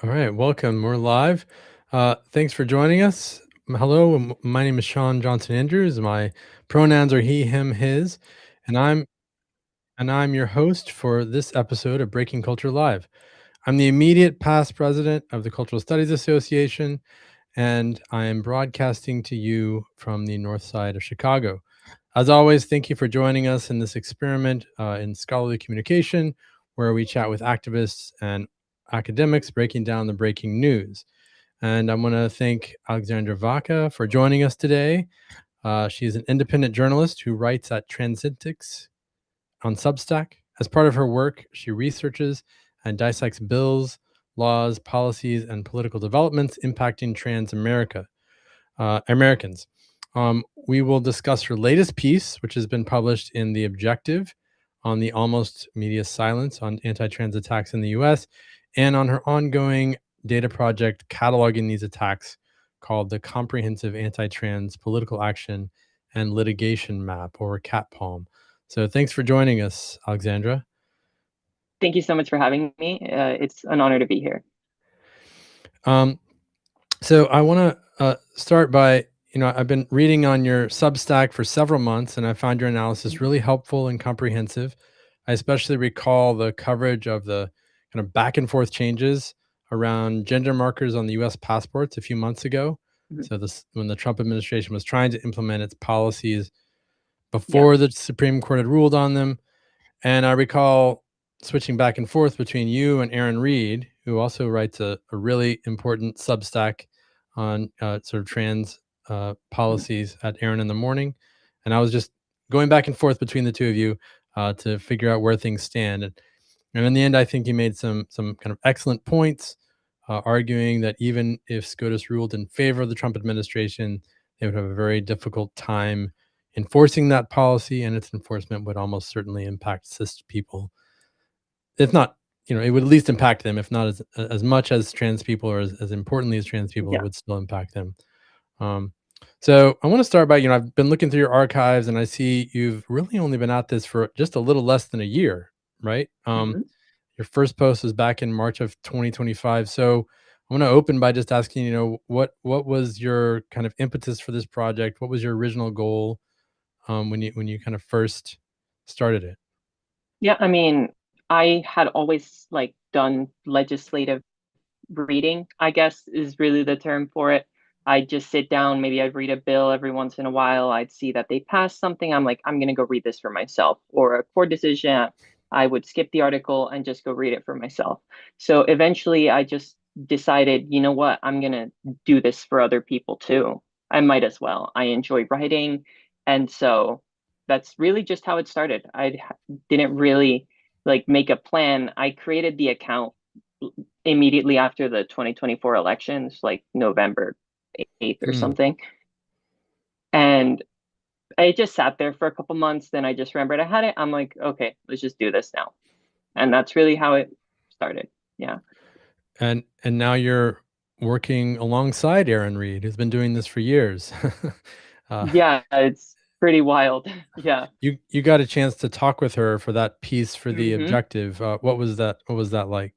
All right, welcome. We're live. Thanks for joining us. Hello, my name is Sean Johnson Andrews. My pronouns are he, him, his, and I'm your host for this episode of Breaking Culture Live. I'm the immediate past president of the Cultural Studies Association, and I am broadcasting to you from the north side of Chicago. As always, thank you for joining us in this experiment in scholarly communication, where we chat with activists and academics breaking down the breaking news. And I want to thank Aleksandra Vaca for joining us today. She is an independent journalist who writes at Transitics on Substack. As part of her work, she researches and dissects bills, laws, policies, and political developments impacting trans Americans. We will discuss her latest piece, which has been published in The Objective, on the almost media silence on anti-trans attacks in the US, and on her ongoing data project cataloging these attacks called the Comprehensive Anti-Trans Political Action and Litigation Map, or CATPALM. So thanks for joining us, Aleksandra. Thank you so much for having me. It's an honor to be here. Um, So I want to start by, I've been reading on your Substack for several months, and I found your analysis really helpful and comprehensive. I especially recall the coverage of the kind of back and forth changes around gender markers on the U.S. passports a few months ago. Mhm. So this, when the Trump administration was trying to implement its policies Yeah. before the Supreme Court had ruled on them, and I recall switching back and forth between you and Aaron Reed, who also writes a really important Substack on sort of trans Mhm. policies at Aaron in the Morning. And I was just going back and forth between the two of you to figure out where things stand. And in the end, I think you made some kind of excellent points, arguing that even if SCOTUS ruled in favor of the Trump administration, they would have a very difficult time enforcing that policy, and its enforcement would almost certainly impact cis people. If not, it would at least impact them, if not as much as trans people, or as importantly as trans people, it Yeah. would still impact them. Um, so I want to start by, I've been looking through your archives, and I see you've really only been at this for just a little less than a year, right? Mhm. Your first post was back in March of 2025. So I want to open by just asking, what was your kind of impetus for this project? What was your original goal when you kind of first started it? Yeah. I mean, I had always done legislative reading, I guess is really the term for it. I'd just sit down, maybe I'd read a bill every once in a while. I'd see that they passed something. I'm like, I'm going to go read this for myself. Or a court decision, I would skip the article and just go read it for myself. So eventually I just decided, you know what, I'm going to do this for other people too. I might as well. I enjoy writing. And so that's really just how it started. Didn't really make a plan. I created the account immediately after the 2024 elections, like November 8th or Mm. something. And I just sat there for a couple months. Then I just remembered I had it. I'm like, okay, let's just do this now. And that's really how it started. Yeah. And now you're working alongside Aaron Reed, who's been doing this for years. uh, Yeah, it's pretty wild. Yeah. you got a chance to talk with her for that piece for The hmm Objective. What was that? What was that like?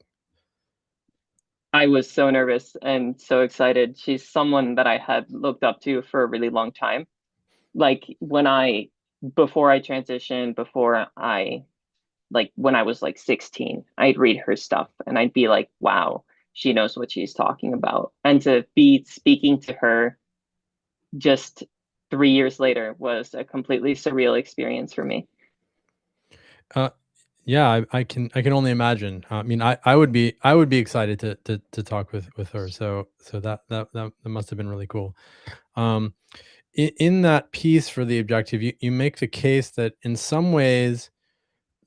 I was so nervous and so excited. She's someone that I had looked up to for a really long time. Like before I transitioned, when I was like 16, I'd read her stuff and I'd be like, wow, she knows what she's talking about. And to be speaking to her just 3 years later was a completely surreal experience for me. Uh, yeah, I can only imagine. I mean, I would be excited to talk with her. So that must have been really cool. Um, in that piece for The Objective, you make the case that in some ways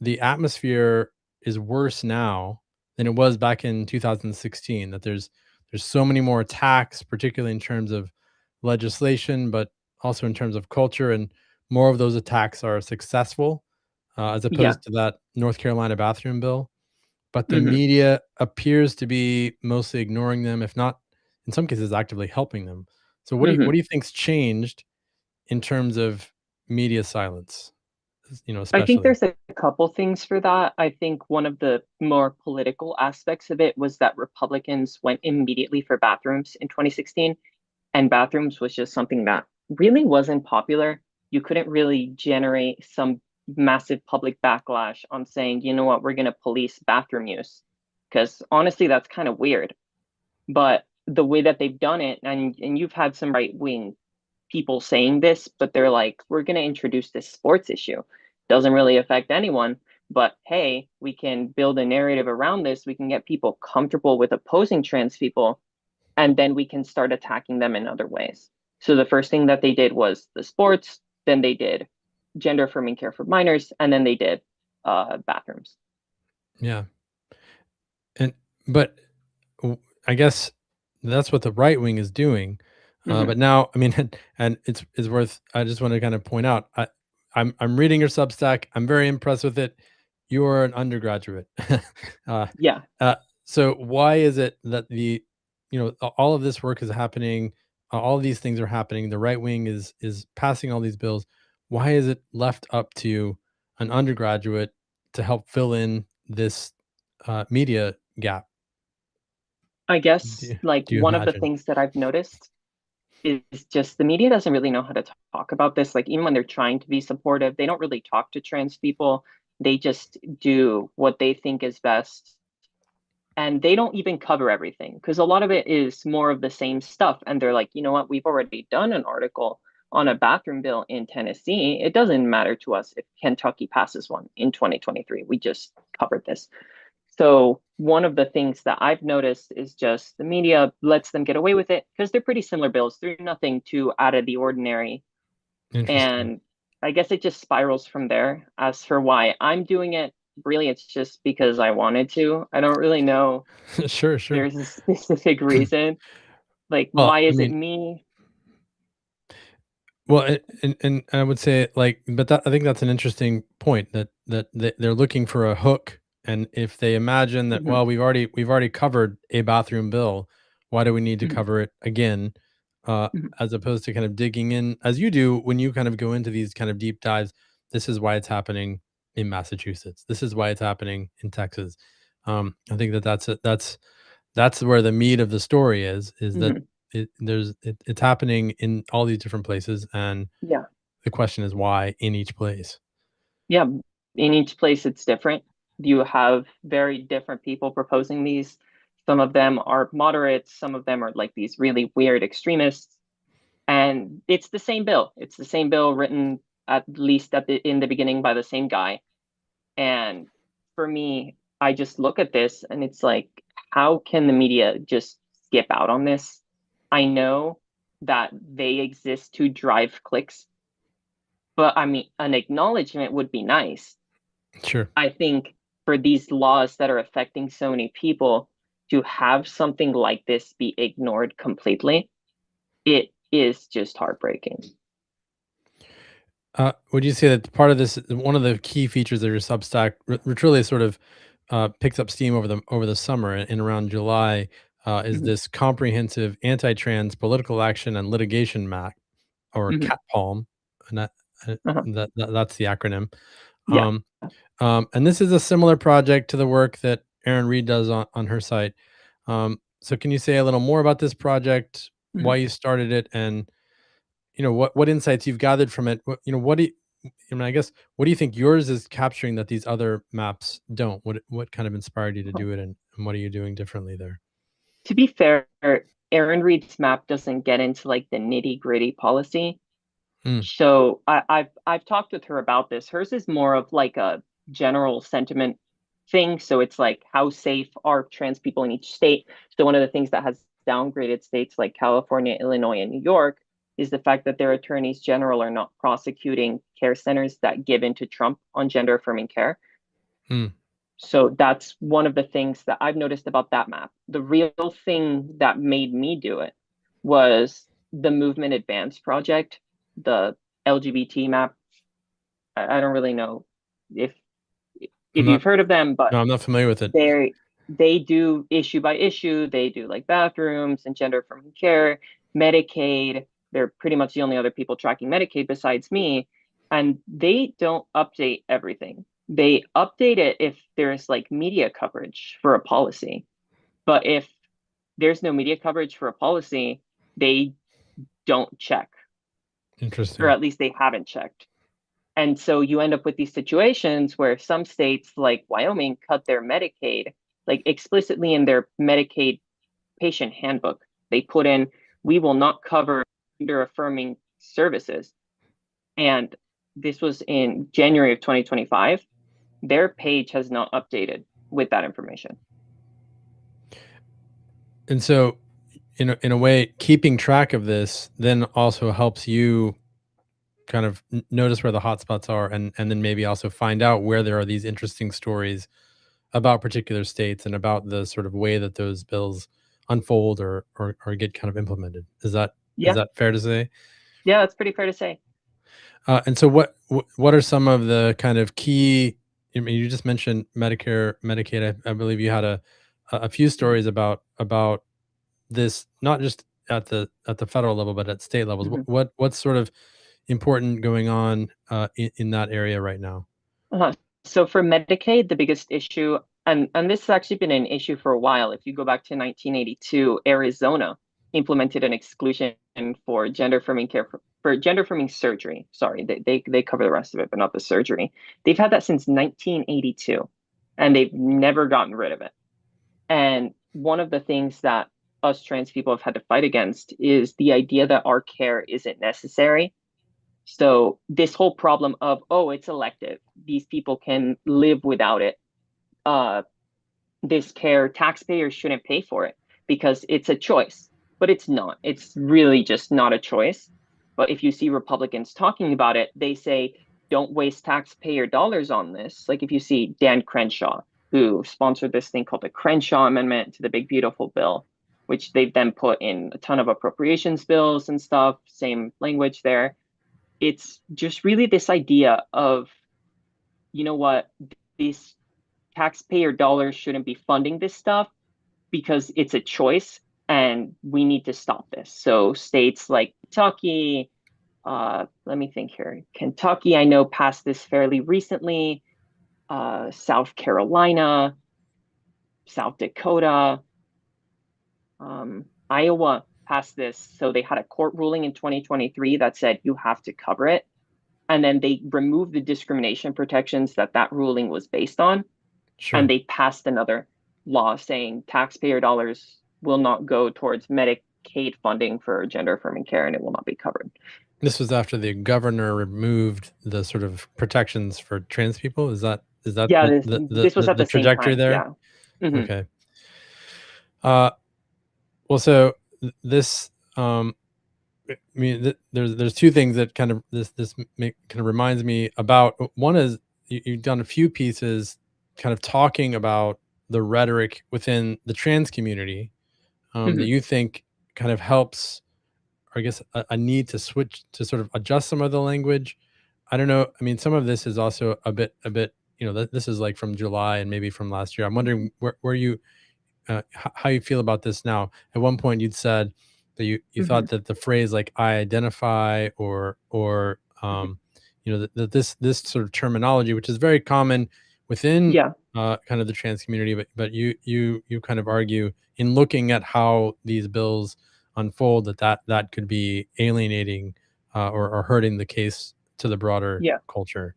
the atmosphere is worse now than it was back in 2016. That there's so many more attacks, particularly in terms of legislation, but also in terms of culture, and more of those attacks are successful, as Yeah. opposed to that North Carolina bathroom bill. But the hmm media appears to be mostly ignoring them, if not, in some cases, actively helping them. So what do you hmm what do you think's changed in terms of media silence, I think especially. there's a couple things for that. I think one of the more political aspects of it was that Republicans went immediately for bathrooms in 2016, and bathrooms was just something that really wasn't popular. You couldn't really generate some massive public backlash on saying, you know what, we're going to police bathroom use. Because honestly, that's kind of weird. But the way that they've done it, and you've had some right wing people saying this, but they're like, we're going to introduce this sports issue. Doesn't really affect anyone, but hey, we can build a narrative around this. We can get people comfortable with opposing trans people, and then we can start attacking them in other ways. So the first thing that they did was the sports, then they did gender affirming care for minors, and then they did bathrooms. Yeah. And but I guess that's what the right wing is doing. Hmm. But now, I mean, and it's worth. I just want to kind of point out. I'm reading your Substack. I'm very impressed with it. You're an undergraduate. uh, Yeah, uh, so why is it that all of this work is happening? All of these things are happening. The right wing is passing all these bills. Why is it left up to an undergraduate to help fill in this media gap? I Do guess you, like do you one of the imagine? things that I've noticed is just the media doesn't really know how to talk about this. Like even when they're trying to be supportive, they don't really talk to trans people. They just do what they think is best. And they don't even cover everything because a lot of it is more of the same stuff. And they're like, you know what, we've already done an article on a bathroom bill in Tennessee. It doesn't matter to us if Kentucky passes one in 2023. We just covered this. So one of the things that I've noticed is just the media lets them get away with it because they're pretty similar bills. They're nothing too out of the ordinary. Interesting. And I guess it just spirals from there. As for why I'm doing it, really, it's just because I wanted to. I don't really know Sure, if sure. there's a specific reason. Like, Well, why I is it mean, me? well, and I would say like, but I think that's an interesting point that they're looking for a hook, and if they imagine that, Mhm, well, we've already covered a bathroom bill, why do we need to mhm, cover it again? Uh, mhm, as opposed to kind of digging in as you do when you kind of go into these kind of deep dives. This is why it's happening in Massachusetts. This is why it's happening in Texas. I think that's where the meat of the story is that mhm. it's happening in all these different places, and Yeah. the question is why in each place. Yeah, in each place it's different. You have very different people proposing these. Some of them are moderates, some of them are like these really weird extremists. And it's the same bill. It's the same bill written at least in the beginning by the same guy. And for me, I just look at this and it's like, how can the media just skip out on this? I know that they exist to drive clicks, but I mean, an acknowledgement would be nice. Sure. I think for these laws that are affecting so many people to have something like this be ignored completely, it is just heartbreaking. Would you say that part of this, one of the key features of your Substack, which really sort of picks up steam over the summer and around July, is Mhm, this comprehensive anti-trans political action and litigation map, or mhm, CATPALM, and uh-huh. that's the acronym. Yeah. Um, and this is a similar project to the work that Erin Reed does on her site. So can you say a little more about this project, Mhm. why you started it, and what insights you've gathered from it? What do you, I mean, I guess, what do you think yours is capturing that these other maps don't? What kind of inspired you to Uh-huh. do it, and what are you doing differently there? To be fair, Aaron Reed's map doesn't get into like the nitty-gritty policy. Mm, So I've talked with her about this. Hers is more of like a general sentiment thing. So it's like how safe are trans people in each state? So one of the things that has downgraded states like California, Illinois, and New York is the fact that their attorneys general are not prosecuting care centers that give into Trump on gender affirming care. mm, So that's one of the things that I've noticed about that map. The real thing that made me do it was the Movement Advance project, the LGBT map. I don't really know if I'm if you've not. heard of them, but No, I'm not familiar with it. they do issue by issue. They do like bathrooms and gender affirming care, Medicaid. They're pretty much the only other people tracking Medicaid besides me. and they don't update everything. They update it if there's like media coverage for a policy. But if there's no media coverage for a policy, they don't check, or Interesting. at least they haven't checked. And so you end up with these situations where some states like Wyoming cut their Medicaid, like explicitly in their Medicaid patient handbook. They put in, we will not cover gender affirming services. And this was in January of 2025. Their page has not updated with that information. And so, in a way, keeping track of this then also helps you kind of notice where the hotspots are, and then maybe also find out where there are these interesting stories about particular states and about the sort of way that those bills unfold or get kind of implemented. Is Yeah, that fair to say? yeah, that's pretty fair to say. And so, what are some of the kind of key? I mean, you just mentioned Medicare, Medicaid. I believe you had a few Mhm, stories about this, not just at the federal level, but at state levels. mhm. What's sort of important going on in that area right now? Uh-huh. So for Medicaid, the biggest issue, and this has actually been an issue for a while. If you go back to 1982, Arizona implemented an exclusion for gender affirming care for gender affirming surgery. Sorry, they cover the rest of it, but not the surgery. They've had that since 1982, and they've never gotten rid of it. And one of the things that us trans people have had to fight against is the idea that our care isn't necessary. So this whole problem of, oh, it's elective, these people can live without it. Uh, this care, taxpayers shouldn't pay for it because it's a choice, but it's not. It's really just not a choice. But if you see Republicans talking about it, they say, don't waste taxpayer dollars on this. Like if you see Dan Crenshaw, who sponsored this thing called the Crenshaw Amendment to the Big Beautiful Bill, which they've then put in a ton of appropriations bills and stuff, same language there. It's just really this idea of, you know what, these taxpayer dollars shouldn't be funding this stuff because it's a choice and we need to stop this. So states like Kentucky, let me think here. Kentucky, I know passed this fairly recently. South Carolina, South Dakota, Iowa passed this. So they had a court ruling in 2023 that said you have to cover it. And then they removed the discrimination protections that that ruling was based on, and Sure. they passed another law saying taxpayer dollars will not go towards Medicaid funding for gender affirming care and it will not be covered. This was after the governor removed the sort of protections for trans people. Is that Yeah, this was at the the same trajectory time. there? Yeah. Hmm. Okay. Uh, well, so this, I mean, there's two things that kind of kind of reminds me about. One is you've done a few pieces, kind of talking about the rhetoric within the trans community that Hmm. you think kind of helps, or I guess a need to switch to sort of adjust some of the language. I don't know. I mean, some of this is also a bit. This is like from July and maybe from last year. I'm wondering where you how you feel about this now. At one point, you'd said that you Hmm. thought that the phrase like "I identify" or Hmm. that this sort of terminology, which is very common within Yeah. kind of the trans community, but you kind of argue in looking at how these bills unfold that could be alienating or hurting the case to the broader Yeah. culture.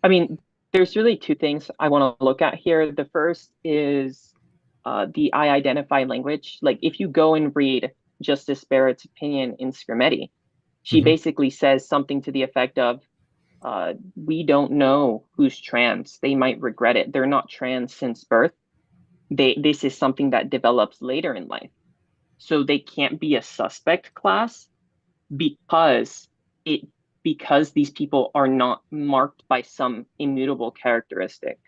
I mean, there's really two things I want to look at here. The first is the I identify language. Like if you go and read Justice Barrett's opinion in Scrimetti, she Hmm. basically says something to the effect of, we don't know who's trans. They might regret it. They're not trans since birth. This is something that develops later in life. So they can't be a suspect class because it because these people are not marked by some immutable characteristic.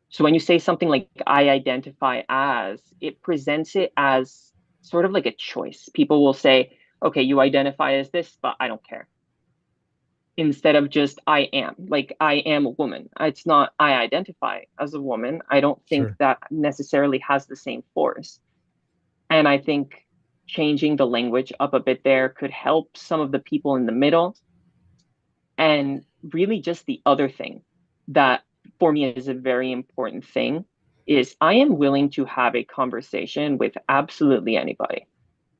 So when you say something like I identify as, it presents it as sort of like a choice. People will say, okay, you identify as this, but I don't care, instead of just I am. Like I am a woman. It's not I identify as a woman. I don't think Sure. that necessarily has the same force. And I think changing the language up a bit there could help some of the people in the middle. And really just the other thing that for me is a very important thing is I am willing to have a conversation with absolutely anybody.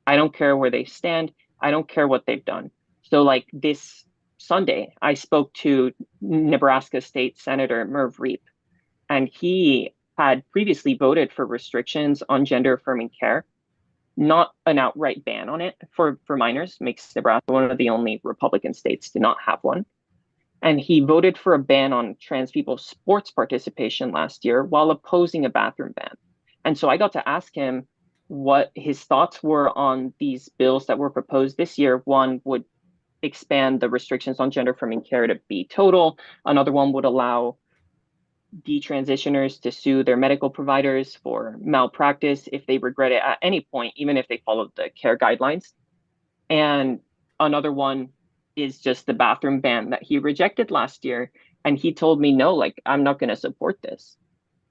I don't care where they stand. I don't care what they've done. So, like this Sunday, I spoke to Nebraska State Senator Merv Reep, and he had previously voted for restrictions on gender affirming care, not an outright ban on it for minors, makes Nebraska one of the only Republican states to not have one. And he voted for a ban on trans people's sports participation last year while opposing a bathroom ban. And so I got to ask him what his thoughts were on these bills that were proposed this year. One would expand the restrictions on gender affirming care to be total. Another one would allow detransitioners to sue their medical providers for malpractice if they regret it at any point, even if they followed the care guidelines. And another one is just the bathroom ban that he rejected last year. And he told me, no, like, I'm not going to support this.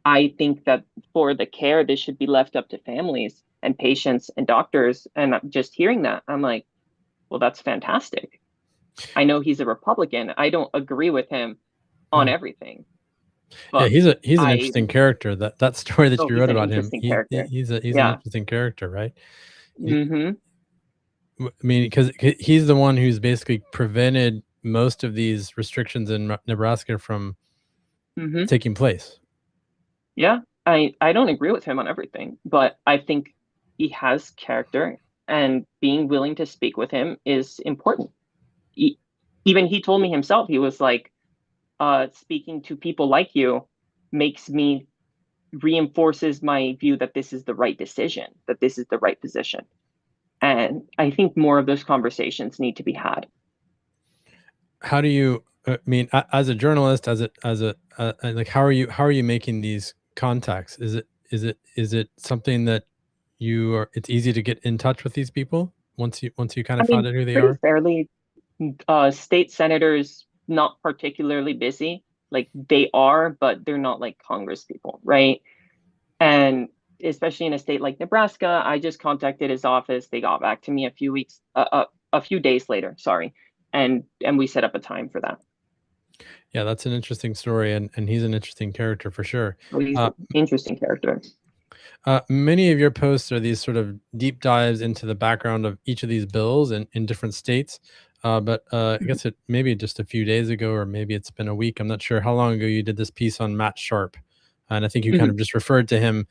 I think that for the care, this should be left up to families and patients and doctors. And just hearing that, I'm like, well, that's fantastic. I know he's a Republican. I don't agree with him on Mm. everything, Yeah, but he's an I, interesting character. That story that oh, you he's wrote an about him, interesting character. he's an Yeah. interesting character, right? He, Mm-hmm. I mean, because he's the one who's basically prevented most of these restrictions in Nebraska from Mm-hmm. taking place. Yeah, I don't agree with him on everything, but I think he has character, and being willing to speak with him is important. He, even he told me himself, he was like, speaking to people like you makes me reinforces my view that this is the right decision, that this is the right position. And I think more of those conversations need to be had. How do you? I mean, as a journalist, like, how are you making these contacts? Is it something that you are? It's easy to get in touch with these people once you kind I of find mean, out who they pretty are. fairly, state senators not particularly busy. Like they are, but they're not like Congress people, right? And especially in a state like Nebraska, I just contacted his office. They got back to me a few days later. Sorry, and we set up a time for that. Yeah, that's an interesting story, and he's an interesting character for sure. So he's Uh, an interesting character. Many of your posts are these sort of deep dives into the background of each of these bills in different states. But I guess it maybe just a few days ago, or maybe it's been a week. I'm not sure how long ago you did this piece on Matt Sharp, and I think you kind Mhm. of just referred to him,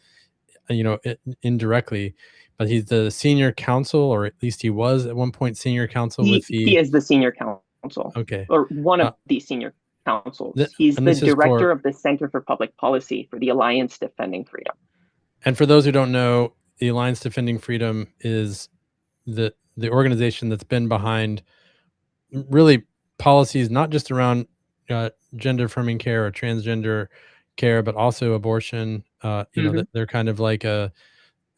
indirectly. But he's the senior counsel, or at least he was at one point senior counsel with He the. is the senior counsel, Okay, or one uh, of the senior counsels. He's and the this is director for of the Center for Public Policy for the Alliance Defending Freedom. and for those who don't know, the Alliance Defending Freedom is the organization that's been behind really policies not just around gender affirming care or transgender care, but also abortion. Mhm. They're kind of like a.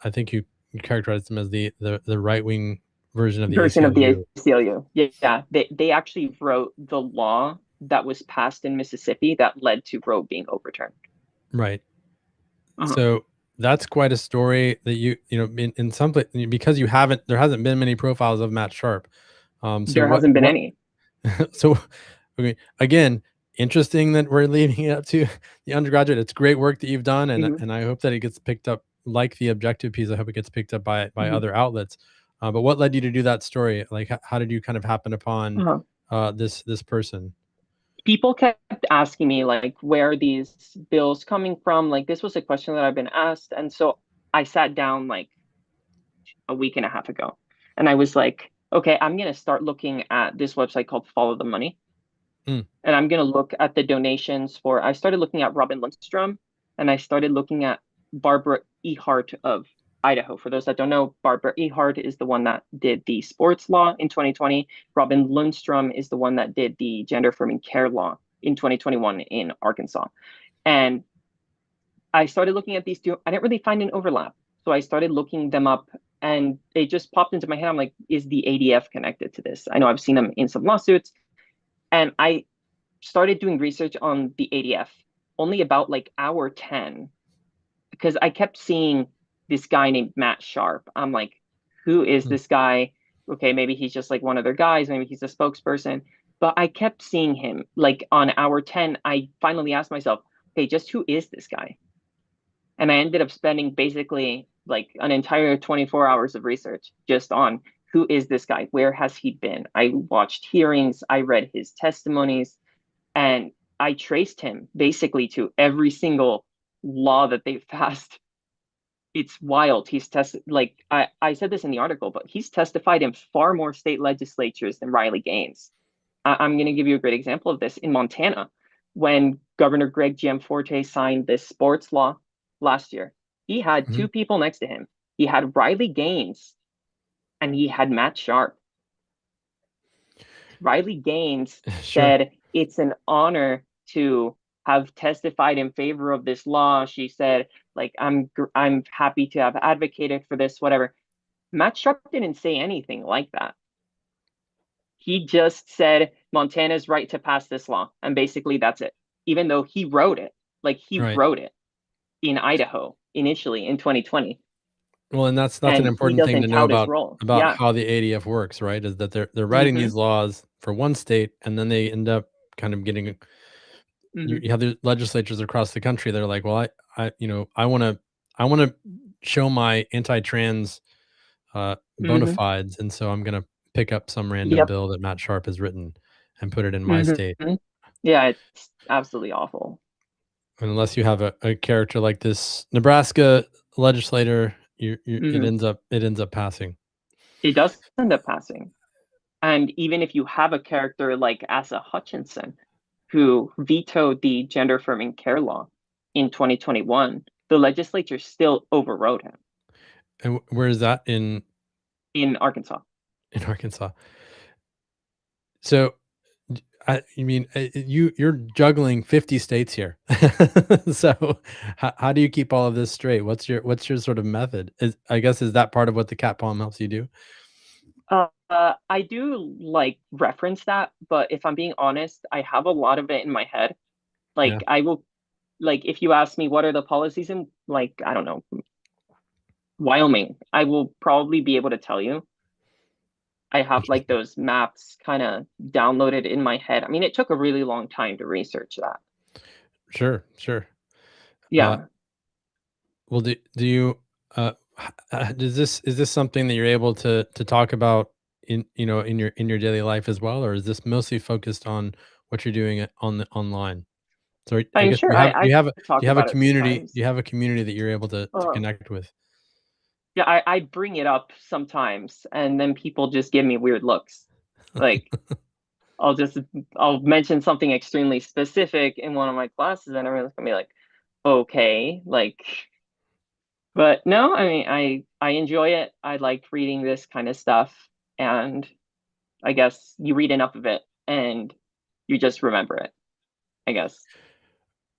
I think you characterize them as the right wing version of the Version of the ACLU. ACLU. Yeah, they actually wrote the law that was passed in Mississippi that led to Roe being overturned. Right. Uh-huh. So that's quite a story that in some because you haven't there hasn't been many profiles of Matt Sharp. So There hasn't been what any. so okay, again, interesting that we're leaving it up to the undergraduate. It's great work that you've done, and Mhm. I hope that it gets picked up like the objective piece. I hope it gets picked up by Mhm. other outlets. But what led you to do that story? Like, how did you kind of happen upon Uh-huh. this person? People kept asking me like, where are these bills coming from? Like this was a question that I've been asked, and so I sat down like a week and a half ago, and I was like, okay, I'm gonna start looking at this website called Follow the Money, Mm, and I'm gonna look at the donations for. I started looking at Robin Lundstrom, and I started looking at Barbara Ehart of Idaho. For those that don't know, Barbara Ehart is the one that did the sports law in 2020. Robin Lundstrom is the one that did the gender affirming care law in 2021 in Arkansas. And I started looking at these two. I didn't really find an overlap. So I started looking them up, and it just popped into my head. I'm like, is the ADF connected to this? I know I've seen them in some lawsuits. And I started doing research on the ADF only about like hour 10 because I kept seeing this guy named Matt Sharp. I'm like, who is mm, this guy? Okay, maybe he's just like one of their guys, maybe he's a spokesperson. but I kept seeing him. Like on hour 10, I finally asked myself, okay, just who is this guy? And I ended up spending basically like an entire 24 hours of research just on who is this guy? Where has he been? I watched hearings, I read his testimonies, and I traced him basically to every single law that they've passed. It's wild. He's tested, like I said this in the article, but he's testified in far more state legislatures than Riley Gaines. I'm going to give you a great example of this in Montana. When Governor Greg Gianforte signed this sports law last year, he had Mhm. two people next to him. He had Riley Gaines and he had Matt Sharp. Riley Gaines Sure. said, "It's an honor to have testified in favor of this law." She said, like, I'm happy to have advocated for this, whatever. Matt Sharp didn't say anything like that. He just said Montana's right to pass this law, and basically that's it. Even though he wrote it, like he Right. wrote it in Idaho initially in 2020, Well, and that's an and he important thing doesn't to know tout his role. about Yeah. how the ADF works, right? Is that they're writing Mm-hmm. these laws for one state, and then they end up kind of getting Mm-hmm. you have the legislatures across the country. They're like, well, I want to show my anti-trans bona Mm-hmm. fides, and so I'm going to pick up some random Yep. bill that Matt Sharp has written and put it in my state. Mm-hmm. Yeah, it's absolutely awful. And unless you have a character like this Nebraska legislator, Mm-hmm. it ends up passing. It does end up passing. And even if you have a character like Asa Hutchinson, who vetoed the gender affirming care law in 2021, the legislature still overrode him And where is that in Arkansas. in Arkansas? So I mean, you're juggling 50 states here. So how do you keep all of this straight? What's your sort of method? I guess is that part of what the cat palm helps you do? I do like reference that, but if I'm being honest, I have a lot of it in my head. Yeah, Like I will, like if you ask me what are the policies in, like I don't know, Wyoming, I will probably be able to tell you. I have like interesting. those maps kind of downloaded in my head. I mean, it took a really long time to research that. Sure, sure. Uh, Yeah. well, do you does this is this something that you're able to talk about in in your daily life as well, or is this mostly focused on what you're doing on the online? So I I mean, guess sure, do I you have do talk you have a about it community? sometimes. Do you have a community that you're able to Uh, connect with? yeah, I bring it up sometimes, and then people just give me weird looks. Like I'll just I'll mention something extremely specific in one of my classes, and everyone's gonna be like, "Okay," like. But no, I mean, I enjoy it. I like reading this kind of stuff, and I guess you read enough of it, and you just remember it, I guess.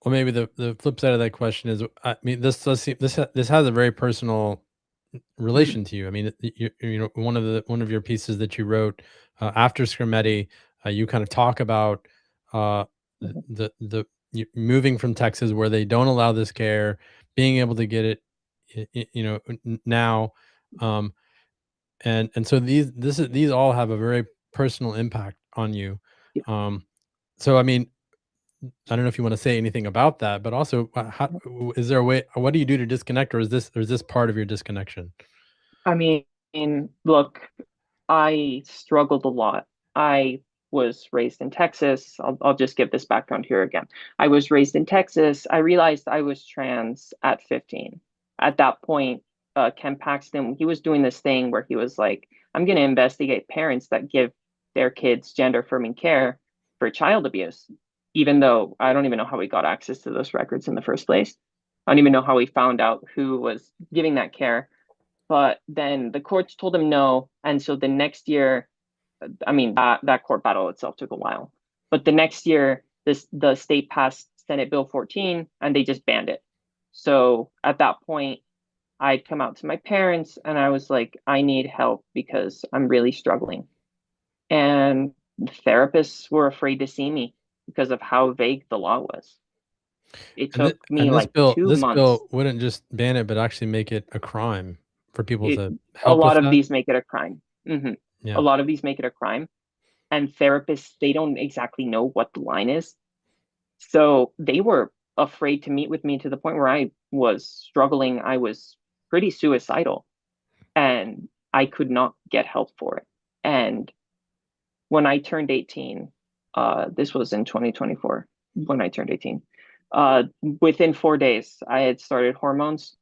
Well, maybe the flip side of that question is, I mean, this does seem this has a very personal Mhm, relation to you. I mean, you know, one of your pieces that you wrote after Scrimeti, you kind of talk about uh, mhm. moving from Texas where they don't allow this care, being able to get it, you know, now, um, and so these all have a very personal impact on you. Yeah. Um, so I mean, I don't know if you want to say anything about that, but also, is there a way? What do you do to disconnect, or is this part of your disconnection? I mean, look, I struggled a lot. I was raised in Texas. I'll just give this background here again. I was raised in Texas. I realized I was trans at 15. At that point, Ken Paxton, he was doing this thing where he was like, I'm going to investigate parents that give their kids gender affirming care for child abuse, even though I don't even know how we got access to those records in the first place. I don't even know how we found out who was giving that care. But then the courts told him no. And so the next year, I mean, that court battle itself took a while. But the next year, the state passed Senate Bill 14 and they just banned it. So at that point, I'd come out to my parents and I was like, I need help because I'm really struggling. And therapists were afraid to see me because of how vague the law was. It took me like two This months. bill wouldn't just ban it, but actually make it a crime for people It, to a help with lot of that? these make it a crime. Hmm. A Yeah. lot of these make it a crime. and therapists, they don't exactly know what the line is. So they were afraid to meet with me to the point where I was struggling. I was pretty suicidal and I could not get help for it. And when I turned 18, this was in 2024, when I turned 18, within 4 days, I had started hormones.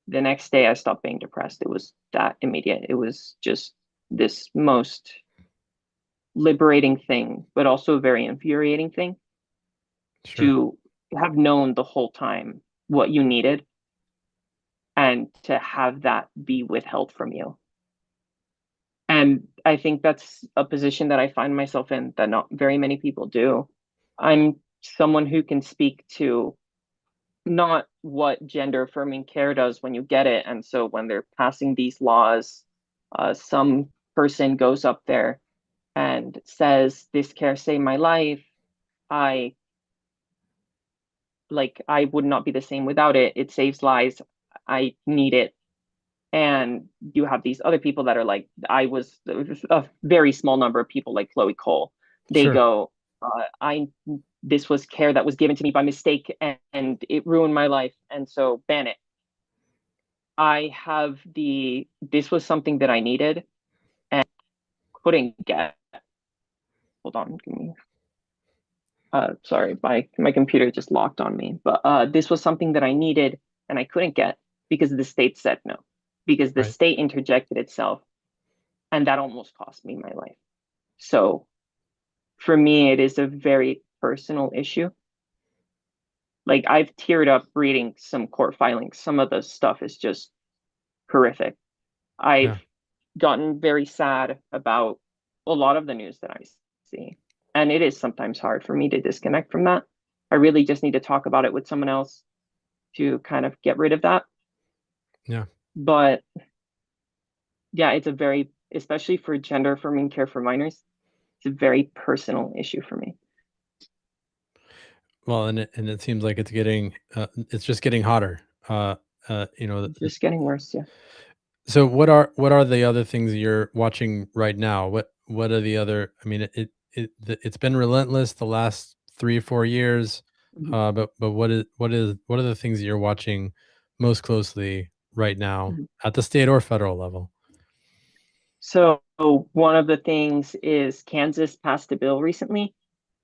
The next day, I stopped being depressed. It was that immediate. It was just this most liberating thing, but also a very infuriating thing Sure. to have known the whole time what you needed and to have that be withheld from you. And I think that's a position that I find myself in that not very many people do. I'm someone who can speak to not what gender affirming care does when you get it. And so when they're passing these laws, some person goes up there and says, "This care saved my life. I I would not be the same without it. It saves lives. I need it." And you have these other people that are like, I was a very small number of people like Chloe Cole. They Sure. go, I this was care that was given to me by mistake and it ruined my life, and so ban it. I have this was something that I needed and couldn't get. Hold on, give me. Sorry, my computer just locked on me. But this was something that I needed and I couldn't get because the state said no, because the Right. state interjected itself, and that almost cost me my life. So for me, it is a very personal issue. Like I've teared up reading some court filings. Some of the stuff is just horrific. I've Yeah. gotten very sad about a lot of the news that I see. And it is sometimes hard for me to disconnect from that. I really just need to talk about it with someone else to kind of get rid of that. Yeah. But yeah, it's a very, especially for gender affirming care for minors, it's a very personal issue for me. Well, and it seems like it's just getting hotter. You know, It's just getting worse. Yeah. so what are the other things you're watching right now? What are the other? I mean, it's been relentless the last 3 or 4 years. Mhm. But what are the things that you're watching most closely right now Mhm. at the state or federal level? So one of the things is Kansas passed a bill recently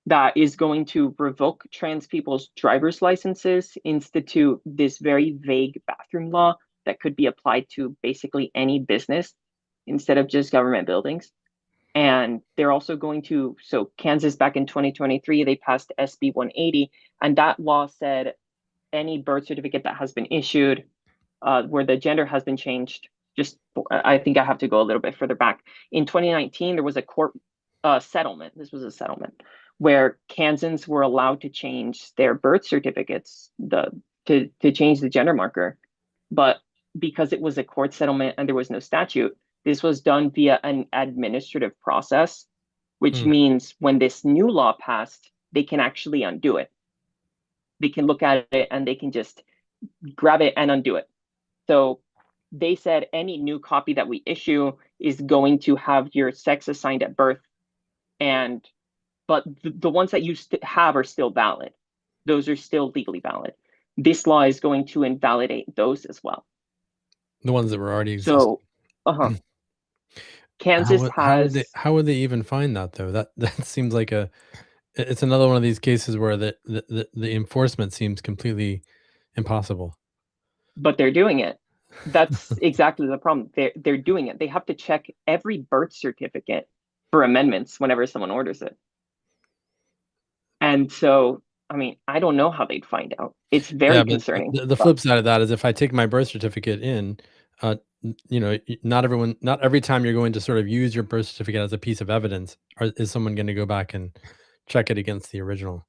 that is going to revoke trans people's driver's licenses, institute this very vague bathroom law that could be applied to basically any business instead of just government buildings. And they're also going to, so Kansas back in 2023, they passed SB 180, and that law said any birth certificate that has been issued where the gender has been changed. Just, I think I have to go a little bit further back. In 2019, there was a court settlement. This was a settlement where Kansans were allowed to change their birth certificates to change the gender marker, but because it was a court settlement and there was no statute, this was done via an administrative process, which Hmm. means when this new law passed, they can actually undo it. They can look at it and they can just grab it and undo it. So they said any new copy that we issue is going to have your sex assigned at birth, and but the ones that you have are still valid. Those are still legally valid. This law is going to invalidate those as well. The ones that were already existing. So, Kansas has, How would they even find that though? That that seems like it's another one of these cases where the enforcement seems completely impossible. but they're doing it. That's exactly the problem. They're doing it. They have to check every birth certificate for amendments whenever someone orders it. And so, I mean, I don't know how they'd find out. It's Yeah, very but concerning. the But flip side of that is if I take my birth certificate in, not every time you're going to sort of use your birth certificate as a piece of evidence, is someone going to go back and check it against the original?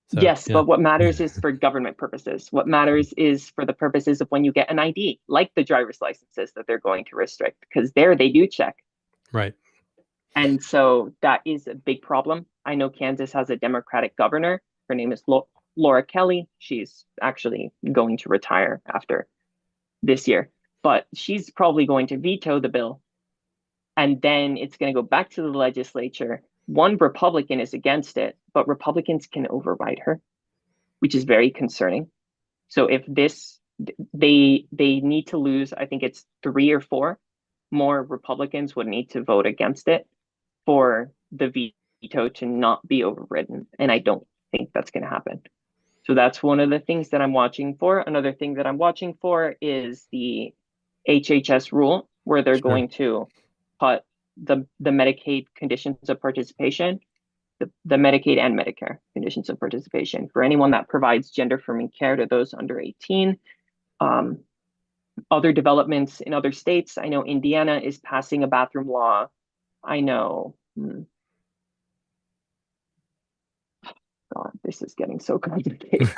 So yes, yeah, but what matters is for government purposes. What matters is for the purposes of when you get an ID, like the driver's licenses that they're going to restrict, because there they do check. right. And so that is a big problem. I know Kansas has a Democratic governor. Her name is Laura Kelly. She's actually going to retire after this year, but she's probably going to veto the bill and then it's going to go back to the legislature. One Republican is against it, but Republicans can override her, which is very concerning. So if this they need to lose, I think it's 3 or 4 more Republicans would need to vote against it for the veto to not be overridden, and I don't think that's going to happen. So that's one of the things that I'm watching for. Another thing that I'm watching for is the HHS rule, where they're Sure. going to put the Medicaid conditions of participation, the Medicaid and Medicare conditions of participation for anyone that provides gender-affirming care to those under 18. Other developments in other states, I know Indiana is passing a bathroom law. I know, God, this is getting so complicated.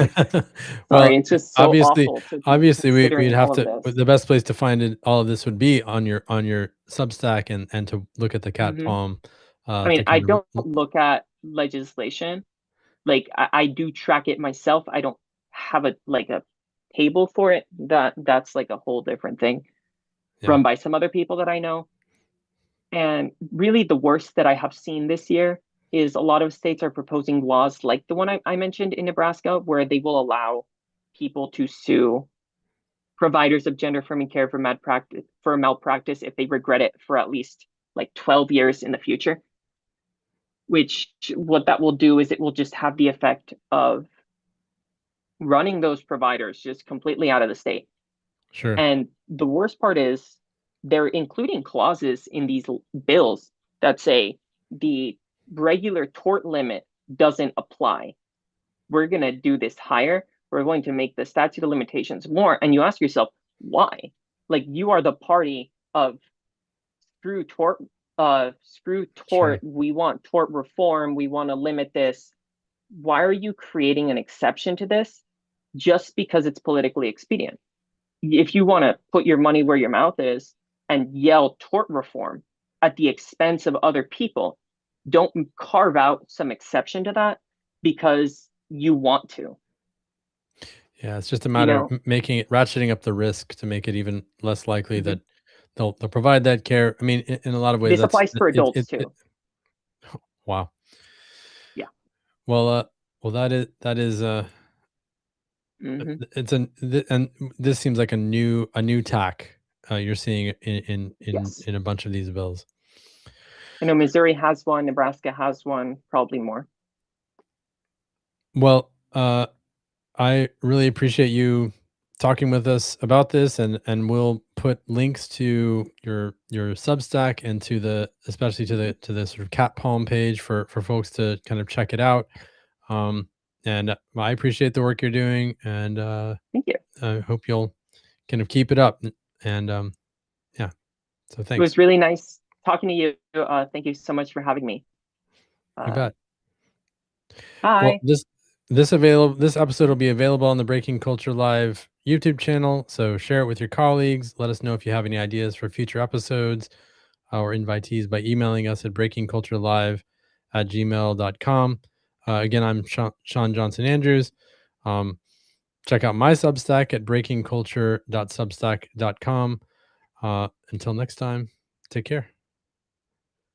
Well, Sorry, it's just so obviously awful to be obviously we'd considering have all of to, this. the best place to find it, all of this would be on your Substack, and to look at the Hmm. CATPALM, I mean, to I kind of don't look at legislation. Like I do track it myself. I don't have a table for it. That's like a whole different thing yeah, run by some other people that I know. And really the worst that I have seen this year is a lot of states are proposing laws like the one I mentioned in Nebraska, where they will allow people to sue providers of gender affirming care for malpractice if they regret it for at least like 12 years in the future. Which what that will do is it will just have the effect of running those providers just completely out of the state. sure. And the worst part is they're including clauses in these bills that say the regular tort limit doesn't apply. We're going to do this higher. We're going to make the statute of limitations more. And you ask yourself, why? Like, you are the party of screw tort, screw Sure. tort. We want tort reform. We want to limit this. Why are you creating an exception to this just because it's politically expedient? If you want to put your money where your mouth is and yell tort reform at the expense of other people, don't carve out some exception to that because you want to, Yeah, it's just a you matter of know? making it, ratcheting up the risk to make it even less likely Mhm. that they'll provide that care. I mean, in a lot of ways, This that's applies for adults it. too. Wow. Yeah. Well, that is Hmm. and this seems like a new tack, you're seeing Yes. in a bunch of these bills. I know Missouri has one, Nebraska has one, probably more. Well, I really appreciate you talking with us about this, and we'll put links to your Substack, and to the, especially to Hmm. the sort of Cat Palm page for folks to kind of check it out. Um, and I appreciate the work you're doing, and Thank you. I hope you'll kind of keep it up. And yeah, so It was thanks. really nice talking to you. Thank you so much for having me. You Uh, bet. Well, bye. this episode will be available on the Breaking Culture Live YouTube channel. So share it with your colleagues. Let us know if you have any ideas for future episodes, or invitees, by emailing us at breakingculturelive@gmail.com. Again, I'm Sean Johnson Andrews. Um, Check out my Substack at breakingculture.substack.com. Until next time, take care.